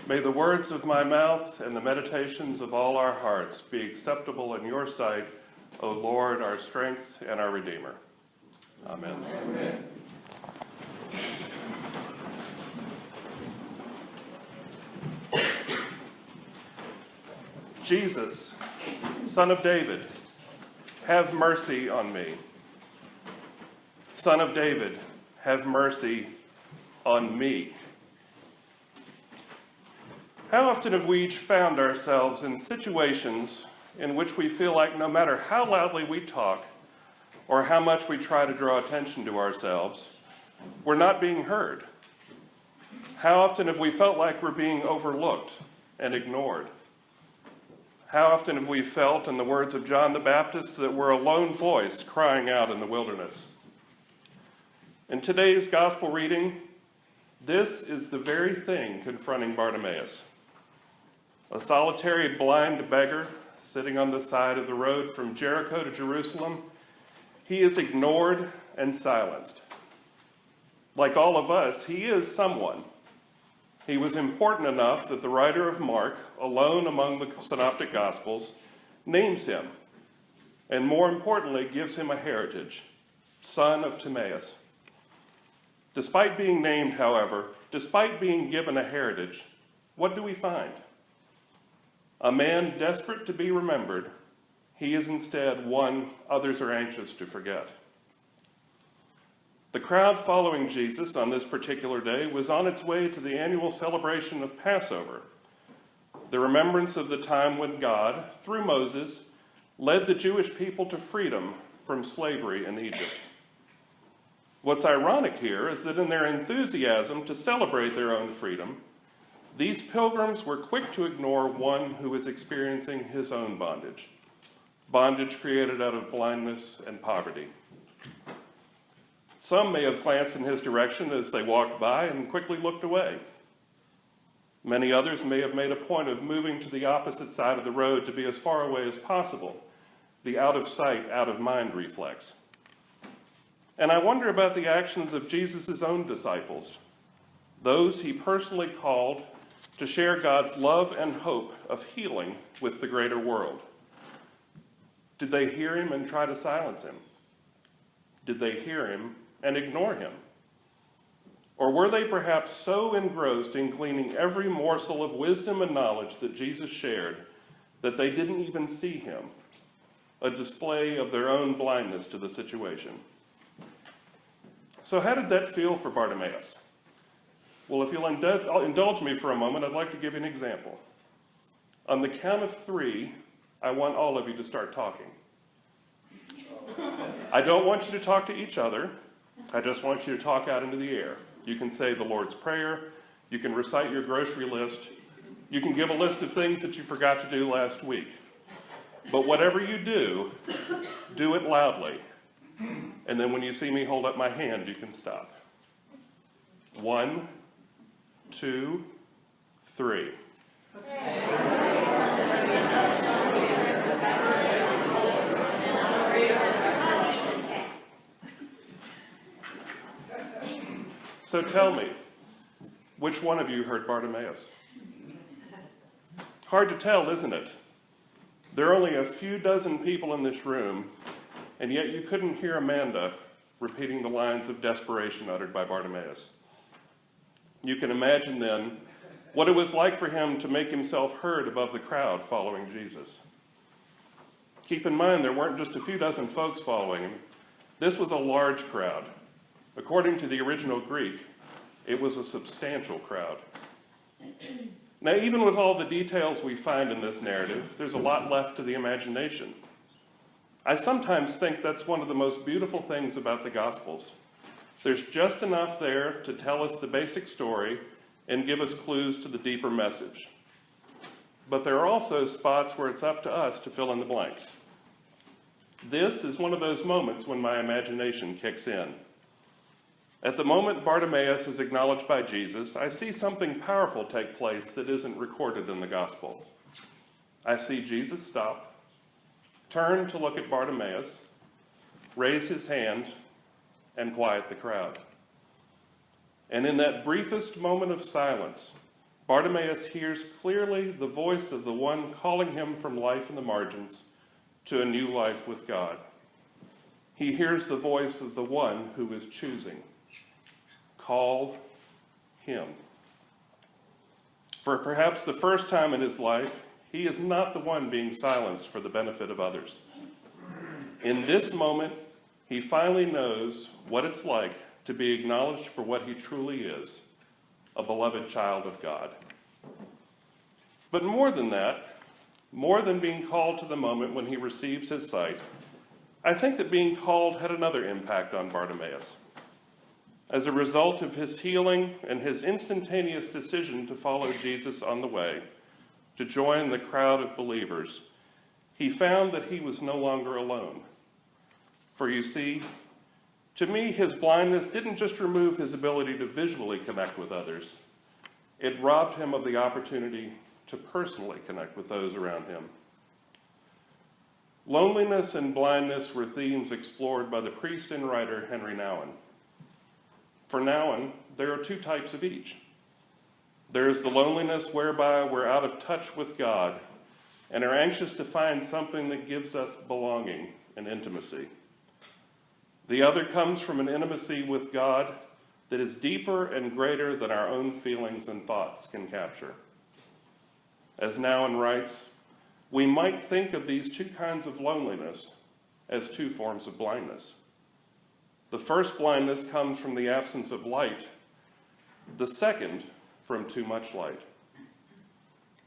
May the words of my mouth and the meditations of all our hearts be acceptable in your sight, O Lord, our strength and our Redeemer. Amen. Amen. Jesus, Son of David, have mercy on me. Son of David, have mercy on me. How often have we each found ourselves in situations in which we feel like no matter how loudly we talk or how much we try to draw attention to ourselves, we're not being heard? How often have we felt like we're being overlooked and ignored? How often have we felt, in the words of John the Baptist, that we're a lone voice crying out in the wilderness? In today's gospel reading, this is the very thing confronting Bartimaeus. A solitary blind beggar sitting on the side of the road from Jericho to Jerusalem, he is ignored and silenced. Like all of us, he is someone. He was important enough that the writer of Mark, alone among the synoptic gospels, names him, and more importantly, gives him a heritage, son of Timaeus. Despite being named, however, despite being given a heritage, what do we find? A man desperate to be remembered, he is instead one others are anxious to forget. The crowd following Jesus on this particular day was on its way to the annual celebration of Passover, the remembrance of the time when God, through Moses, led the Jewish people to freedom from slavery in Egypt. What's ironic here is that in their enthusiasm to celebrate their own freedom, these pilgrims were quick to ignore one who was experiencing his own bondage created out of blindness and poverty. Some may have glanced in his direction as they walked by and quickly looked away. Many others may have made a point of moving to the opposite side of the road to be as far away as possible, the out of sight, out of mind reflex. And I wonder about the actions of Jesus' own disciples, those he personally called to share God's love and hope of healing with the greater world. Did they hear him and try to silence him? Did they hear him and ignore him? Or were they perhaps so engrossed in gleaning every morsel of wisdom and knowledge that Jesus shared that they didn't even see him, a display of their own blindness to the situation? So how did that feel for Bartimaeus? Well, if you'll indulge me for a moment, I'd like to give you an example. On the count of 3, I want all of you to start talking. I don't want you to talk to each other. I just want you to talk out into the air. You can say the Lord's Prayer. You can recite your grocery list. You can give a list of things that you forgot to do last week. But whatever you do it loudly. And then when you see me hold up my hand, you can stop. 1, 2, 3. So tell me, which one of you heard Bartimaeus? Hard to tell, isn't it? There are only a few dozen people in this room, and yet you couldn't hear Amanda repeating the lines of desperation uttered by Bartimaeus. You can imagine then what it was like for him to make himself heard above the crowd following Jesus. Keep in mind, there weren't just a few dozen folks following him. This was a large crowd. According to the original Greek, it was a substantial crowd. Now, even with all the details we find in this narrative, there's a lot left to the imagination. I sometimes think that's one of the most beautiful things about the Gospels. There's just enough there to tell us the basic story and give us clues to the deeper message. But there are also spots where it's up to us to fill in the blanks. This is one of those moments when my imagination kicks in. At the moment Bartimaeus is acknowledged by Jesus, I see something powerful take place that isn't recorded in the gospel. I see Jesus stop, turn to look at Bartimaeus, raise his hand, and quiet the crowd. And in that briefest moment of silence, Bartimaeus hears clearly the voice of the one calling him from life in the margins to a new life with God. He hears the voice of the one who is choosing. Call him. For perhaps the first time in his life, he is not the one being silenced for the benefit of others. In this moment, he finally knows what it's like to be acknowledged for what he truly is, a beloved child of God. But more than that, more than being called to the moment when he receives his sight, I think that being called had another impact on Bartimaeus. As a result of his healing and his instantaneous decision to follow Jesus on the way, to join the crowd of believers, he found that he was no longer alone. For you see, to me, his blindness didn't just remove his ability to visually connect with others. It robbed him of the opportunity to personally connect with those around him. Loneliness and blindness were themes explored by the priest and writer Henry Nouwen. For Nouwen, there are two types of each. There is the loneliness whereby we're out of touch with God and are anxious to find something that gives us belonging and intimacy. The other comes from an intimacy with God that is deeper and greater than our own feelings and thoughts can capture. As Nouwen writes, we might think of these two kinds of loneliness as two forms of blindness. The first blindness comes from the absence of light, the second from too much light.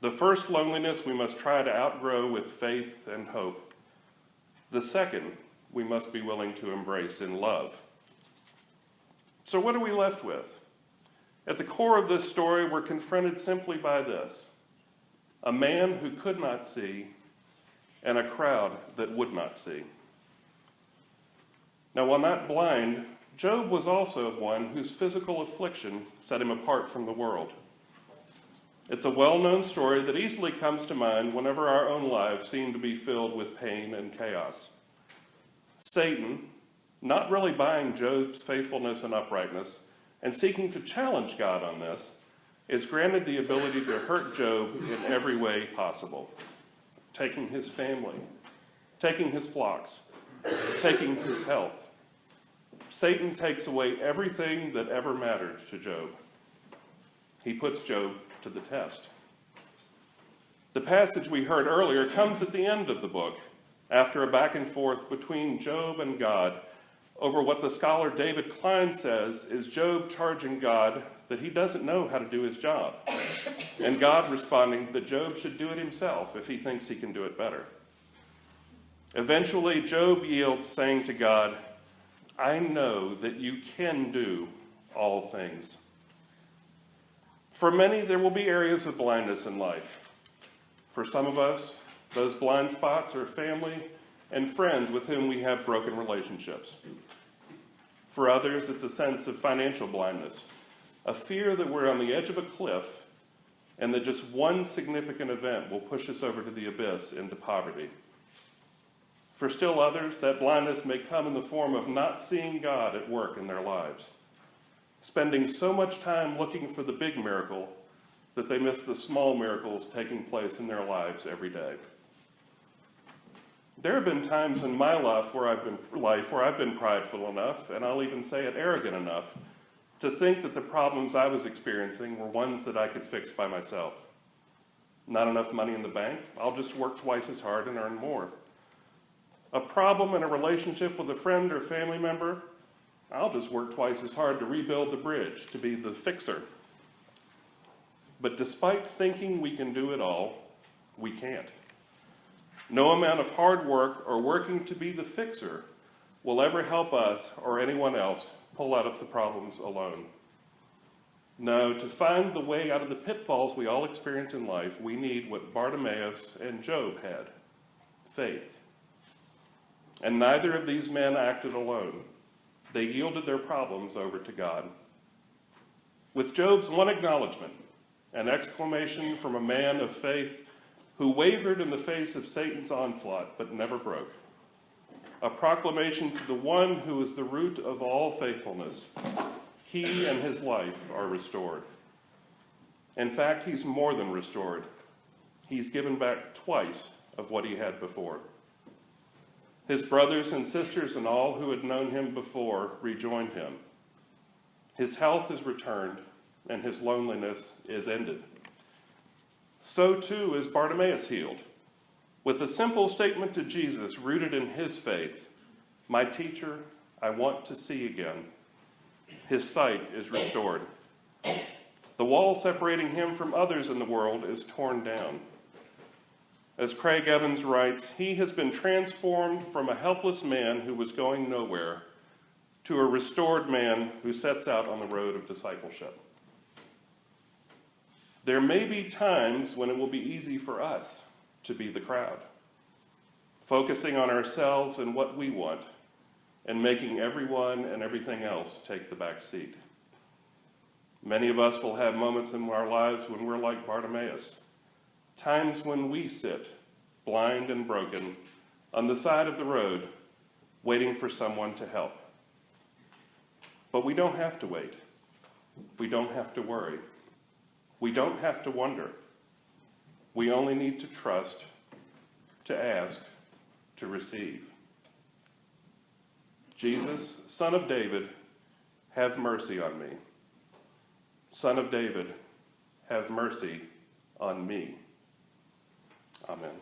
The first loneliness we must try to outgrow with faith and hope. The second we must be willing to embrace in love. So what are we left with? At the core of this story, we're confronted simply by this: a man who could not see and a crowd that would not see. Now, while not blind, Job was also one whose physical affliction set him apart from the world. It's a well-known story that easily comes to mind whenever our own lives seem to be filled with pain and chaos. Satan, not really buying Job's faithfulness and uprightness, and seeking to challenge God on this, is granted the ability to hurt Job in every way possible, taking his family, taking his flocks, taking his health. Satan takes away everything that ever mattered to Job. He puts Job to the test. The passage we heard earlier comes at the end of the book, after a back and forth between Job and God over what the scholar David Klein says is Job charging God that he doesn't know how to do his job, and God responding that Job should do it himself if he thinks he can do it better. Eventually, Job yields, saying to God, I know that you can do all things. For many, there will be areas of blindness in life. For some of us, those blind spots are family and friends with whom we have broken relationships. For others, it's a sense of financial blindness, a fear that we're on the edge of a cliff and that just one significant event will push us over to the abyss into poverty. For still others, that blindness may come in the form of not seeing God at work in their lives, spending so much time looking for the big miracle that they miss the small miracles taking place in their lives every day. There have been times in my life where I've been prideful enough, and I'll even say it arrogant enough, to think that the problems I was experiencing were ones that I could fix by myself. Not enough money in the bank? I'll just work twice as hard and earn more. A problem in a relationship with a friend or family member? I'll just work twice as hard to rebuild the bridge, to be the fixer. But despite thinking we can do it all, we can't. No amount of hard work or working to be the fixer will ever help us or anyone else pull out of the problems alone. No, to find the way out of the pitfalls we all experience in life, we need what Bartimaeus and Job had: faith. And neither of these men acted alone. They yielded their problems over to God. With Job's one acknowledgement, an exclamation from a man of faith who wavered in the face of Satan's onslaught but never broke, a proclamation to the one who is the root of all faithfulness, he and his life are restored. In fact, he's more than restored. He's given back twice of what he had before. His brothers and sisters and all who had known him before rejoined him. His health is returned, and his loneliness is ended. So too is Bartimaeus healed, with a simple statement to Jesus rooted in his faith: "My teacher, I want to see again." His sight is restored. The wall separating him from others in the world is torn down. As Craig Evans writes, he has been transformed from a helpless man who was going nowhere to a restored man who sets out on the road of discipleship. There may be times when it will be easy for us to be the crowd, focusing on ourselves and what we want, and making everyone and everything else take the back seat. Many of us will have moments in our lives when we're like Bartimaeus, times when we sit, blind and broken, on the side of the road, waiting for someone to help. But we don't have to wait. We don't have to worry. We don't have to wonder. We only need to trust, to ask, to receive. Jesus, Son of David, have mercy on me. Son of David, have mercy on me. Amen.